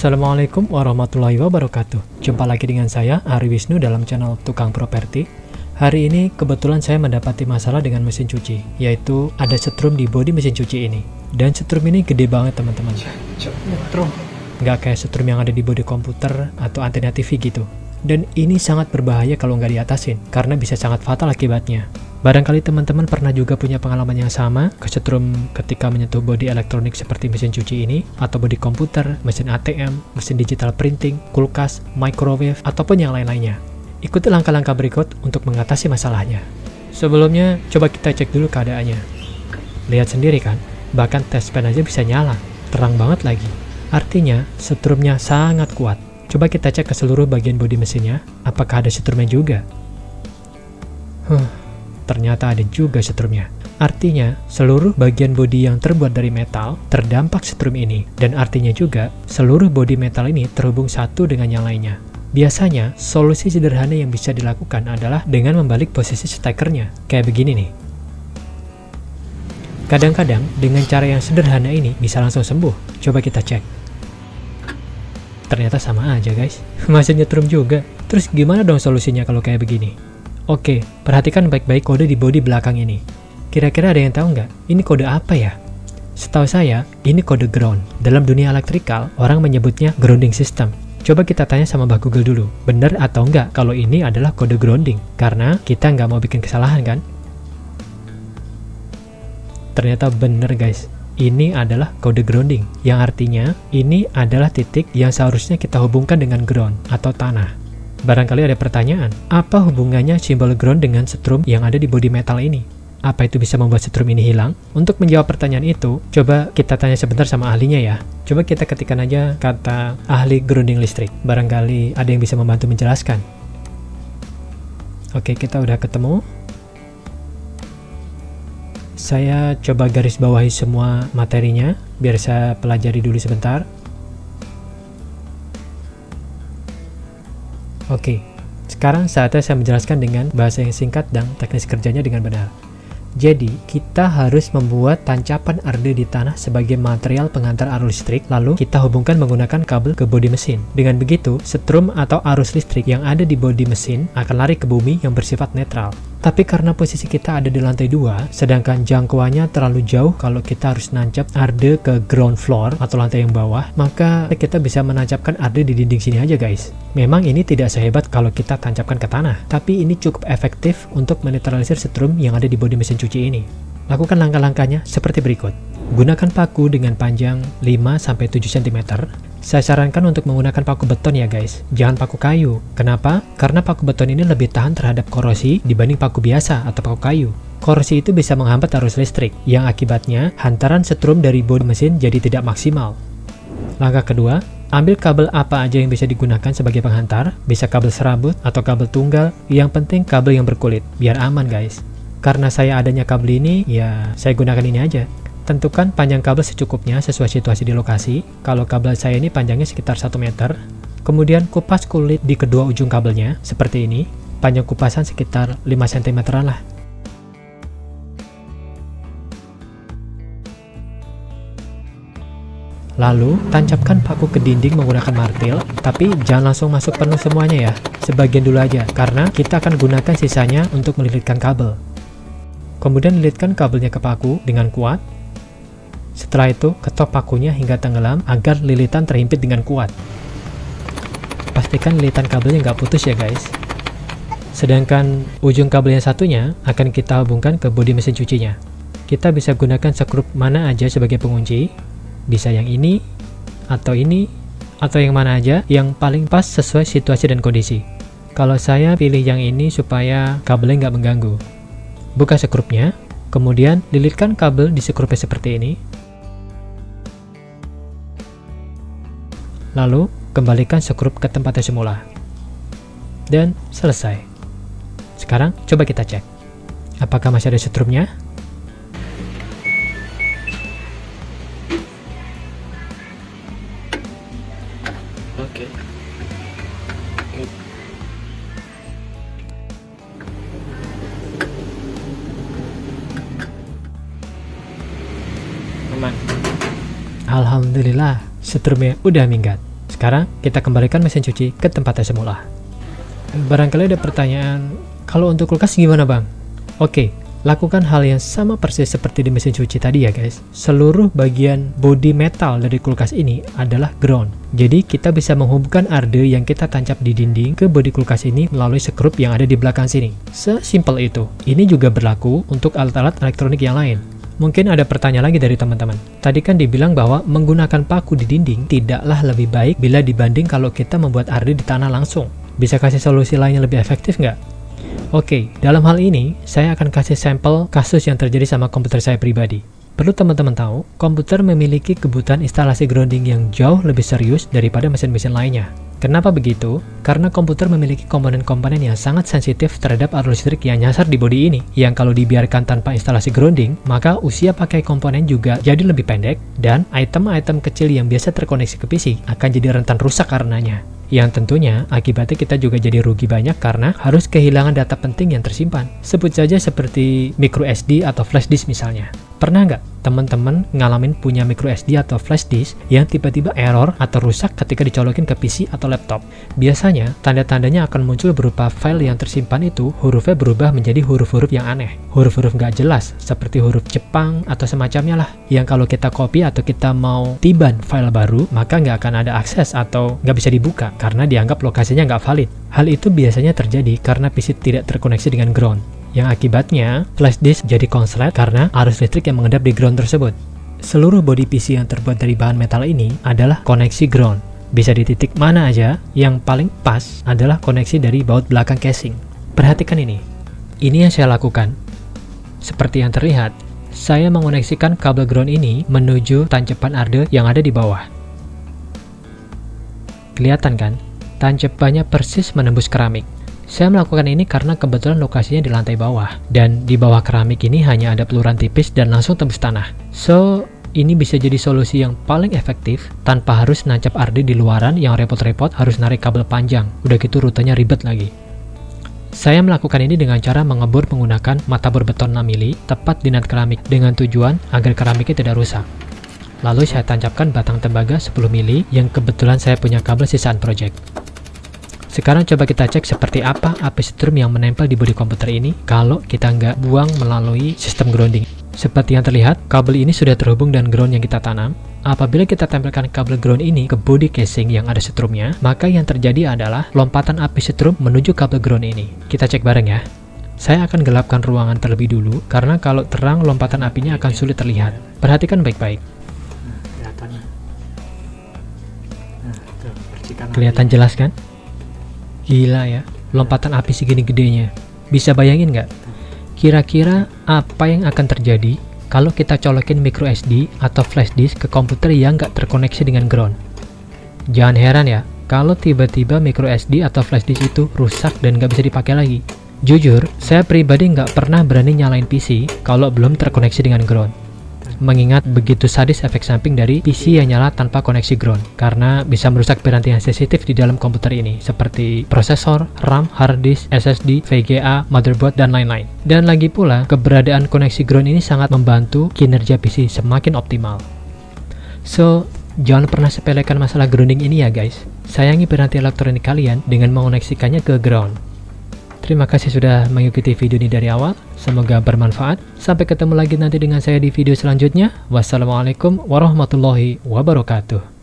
Assalamualaikum warahmatullahi wabarakatuh. Jumpa lagi dengan saya, Ari Wisnu, dalam channel Tukang Properti. Hari ini kebetulan saya mendapati masalah dengan mesin cuci, yaitu ada setrum di bodi mesin cuci ini. Dan setrum ini gede banget teman-teman. Nggak kayak setrum yang ada di bodi komputer atau antena TV gitu. Dan ini sangat berbahaya kalau nggak diatasin, karena bisa sangat fatal akibatnya. Barangkali teman-teman pernah juga punya pengalaman yang sama, kesetrum ketika menyentuh bodi elektronik seperti mesin cuci ini, atau bodi komputer, mesin ATM, mesin digital printing, kulkas, microwave, ataupun yang lain-lainnya. Ikuti langkah-langkah berikut untuk mengatasi masalahnya. Sebelumnya, coba kita cek dulu keadaannya. Lihat sendiri kan, bahkan test pen aja bisa nyala, terang banget lagi. Artinya, setrumnya sangat kuat. Coba kita cek ke seluruh bagian bodi mesinnya, apakah ada setrumnya juga. Ternyata ada juga setrumnya. Artinya, seluruh bagian bodi yang terbuat dari metal terdampak setrum ini, dan artinya juga seluruh bodi metal ini terhubung satu dengan yang lainnya. Biasanya, solusi sederhana yang bisa dilakukan adalah dengan membalik posisi stekernya, kayak begini nih. Kadang-kadang, dengan cara yang sederhana ini bisa langsung sembuh. Coba kita cek. Ternyata sama aja guys, masih nyetrum juga. Terus gimana dong solusinya kalau kayak begini? Oke, perhatikan baik-baik kode di bodi belakang ini. Kira-kira ada yang tahu nggak? Ini kode apa ya? Setahu saya, ini kode ground. Dalam dunia elektrikal, orang menyebutnya grounding system. Coba kita tanya sama Mbah Google dulu, benar atau nggak kalau ini adalah kode grounding? Karena kita nggak mau bikin kesalahan kan? Ternyata benar guys, ini adalah kode grounding, yang artinya ini adalah titik yang seharusnya kita hubungkan dengan ground atau tanah. Barangkali ada pertanyaan, apa hubungannya simbol ground dengan setrum yang ada di bodi metal ini? Apa itu bisa membuat setrum ini hilang? Untuk menjawab pertanyaan itu, coba kita tanya sebentar sama ahlinya ya. Coba kita ketikkan aja kata ahli grounding listrik. Barangkali ada yang bisa membantu menjelaskan. Oke, kita udah ketemu. Saya coba garis bawahi semua materinya, biar saya pelajari dulu sebentar. Oke, sekarang saatnya saya menjelaskan dengan bahasa yang singkat dan teknis kerjanya dengan benar. Jadi, kita harus membuat tancapan arde di tanah sebagai material pengantar arus listrik, lalu kita hubungkan menggunakan kabel ke bodi mesin. Dengan begitu, setrum atau arus listrik yang ada di bodi mesin akan lari ke bumi yang bersifat netral. Tapi karena posisi kita ada di lantai 2, sedangkan jangkauannya terlalu jauh kalau kita harus nancap arde ke ground floor atau lantai yang bawah, maka kita bisa menancapkan arde di dinding sini aja guys. Memang ini tidak sehebat kalau kita tancapkan ke tanah, tapi ini cukup efektif untuk menetralisir setrum yang ada di bodi mesin cuci ini. Lakukan langkah-langkahnya seperti berikut. Gunakan paku dengan panjang 5-7 cm. Saya sarankan untuk menggunakan paku beton ya guys, jangan paku kayu. Kenapa? Karena paku beton ini lebih tahan terhadap korosi dibanding paku biasa atau paku kayu. Korosi itu bisa menghambat arus listrik, yang akibatnya hantaran setrum dari bodi mesin jadi tidak maksimal. Langkah kedua, ambil kabel apa aja yang bisa digunakan sebagai penghantar, bisa kabel serabut atau kabel tunggal, yang penting kabel yang berkulit, biar aman guys. Karena saya adanya kabel ini, ya saya gunakan ini aja. Tentukan panjang kabel secukupnya sesuai situasi di lokasi. Kalau kabel saya ini panjangnya sekitar 1 meter. Kemudian kupas kulit di kedua ujung kabelnya, seperti ini. Panjang kupasan sekitar 5 cm lah. Lalu, tancapkan paku ke dinding menggunakan martil, tapi jangan langsung masuk penuh semuanya ya. Sebagian dulu aja, karena kita akan gunakan sisanya untuk melilitkan kabel. Kemudian lilitkan kabelnya ke paku dengan kuat. Setelah itu, ketok pakunya hingga tenggelam agar lilitan terhimpit dengan kuat. Pastikan lilitan kabelnya nggak putus ya guys. Sedangkan ujung kabel yang satunya akan kita hubungkan ke bodi mesin cucinya. Kita bisa gunakan skrup mana aja sebagai pengunci. Bisa yang ini, atau yang mana aja yang paling pas sesuai situasi dan kondisi. Kalau saya pilih yang ini supaya kabelnya nggak mengganggu. Buka skrupnya, kemudian lilitkan kabel di skrupnya seperti ini. Lalu, kembalikan skrup ke tempatnya semula. Dan selesai. Sekarang, coba kita cek. Apakah masih ada setrumnya? Oke. Aman. Alhamdulillah, setrumnya udah minggat. Sekarang kita kembalikan mesin cuci ke tempatnya semula. Barangkali ada pertanyaan, kalau untuk kulkas gimana bang? Oke, lakukan hal yang sama persis seperti di mesin cuci tadi ya guys. Seluruh bagian bodi metal dari kulkas ini adalah ground. Jadi kita bisa menghubungkan arde yang kita tancap di dinding ke bodi kulkas ini melalui skrup yang ada di belakang sini. Sesimpel itu. Ini juga berlaku untuk alat-alat elektronik yang lain. Mungkin ada pertanyaan lagi dari teman-teman. Tadi kan dibilang bahwa menggunakan paku di dinding tidaklah lebih baik bila dibanding kalau kita membuat arde di tanah langsung. Bisa kasih solusi lain yang lebih efektif nggak? Oke, dalam hal ini saya akan kasih sampel kasus yang terjadi sama komputer saya pribadi. Perlu teman-teman tahu, komputer memiliki kebutuhan instalasi grounding yang jauh lebih serius daripada mesin-mesin lainnya. Kenapa begitu? Karena komputer memiliki komponen-komponen yang sangat sensitif terhadap arus listrik yang nyasar di bodi ini, yang kalau dibiarkan tanpa instalasi grounding, maka usia pakai komponen juga jadi lebih pendek, dan item-item kecil yang biasa terkoneksi ke PC akan jadi rentan rusak karenanya. Yang tentunya akibatnya kita juga jadi rugi banyak karena harus kehilangan data penting yang tersimpan. Sebut saja seperti micro SD atau flash disk misalnya. Pernah nggak teman-teman ngalamin punya micro SD atau flash disk yang tiba-tiba error atau rusak ketika dicolokin ke PC atau laptop? Biasanya, tanda-tandanya akan muncul berupa file yang tersimpan itu, hurufnya berubah menjadi huruf-huruf yang aneh. Huruf-huruf nggak jelas, seperti huruf Jepang atau semacamnya lah. Yang kalau kita copy atau kita mau tiban file baru, maka nggak akan ada akses atau nggak bisa dibuka, karena dianggap lokasinya nggak valid. Hal itu biasanya terjadi karena PC tidak terkoneksi dengan ground. Yang akibatnya, flash disk jadi konslet karena arus listrik yang mengendap di ground tersebut. Seluruh bodi PC yang terbuat dari bahan metal ini adalah koneksi ground. Bisa di titik mana aja, yang paling pas adalah koneksi dari baut belakang casing. Perhatikan ini. Ini yang saya lakukan. Seperti yang terlihat, saya mengoneksikan kabel ground ini menuju tancapan arde yang ada di bawah. Kelihatan kan? Tancapannya persis menembus keramik. Saya melakukan ini karena kebetulan lokasinya di lantai bawah, dan di bawah keramik ini hanya ada peluran tipis dan langsung tembus tanah. So, ini bisa jadi solusi yang paling efektif tanpa harus nancap arde di luaran yang repot-repot harus narik kabel panjang. Udah gitu rutenya ribet lagi. Saya melakukan ini dengan cara mengebor menggunakan mata bor beton 6 mili tepat di nut keramik dengan tujuan agar keramiknya tidak rusak. Lalu saya tancapkan batang tembaga 10 mili yang kebetulan saya punya kabel sisaan project. Sekarang coba kita cek seperti apa api setrum yang menempel di bodi komputer ini kalau kita nggak buang melalui sistem grounding. Seperti yang terlihat, kabel ini sudah terhubung dengan ground yang kita tanam. Apabila kita tempelkan kabel ground ini ke bodi casing yang ada setrumnya, maka yang terjadi adalah lompatan api setrum menuju kabel ground ini. Kita cek bareng ya. Saya akan gelapkan ruangan terlebih dulu, karena kalau terang lompatan apinya akan sulit terlihat. Perhatikan baik-baik. Kelihatan jelas kan? Gila ya, lompatan api segini gedenya. Bisa bayangin nggak? Kira-kira apa yang akan terjadi kalau kita colokin micro SD atau flash disk ke komputer yang nggak terkoneksi dengan ground? Jangan heran ya, kalau tiba-tiba micro SD atau flash disk itu rusak dan nggak bisa dipakai lagi. Jujur, saya pribadi nggak pernah berani nyalain PC kalau belum terkoneksi dengan ground. Mengingat begitu sadis efek samping dari PC yang nyala tanpa koneksi ground, karena bisa merusak piranti yang sensitif di dalam komputer ini, seperti prosesor, RAM, hard disk, SSD, VGA, motherboard, dan lain-lain. Dan lagi pula, keberadaan koneksi ground ini sangat membantu kinerja PC semakin optimal. So, jangan pernah sepelekan masalah grounding ini ya guys. Sayangi piranti elektronik kalian dengan mengoneksikannya ke ground. Terima kasih sudah mengikuti video ini dari awal, semoga bermanfaat. Sampai ketemu lagi nanti dengan saya di video selanjutnya. Wassalamualaikum warahmatullahi wabarakatuh.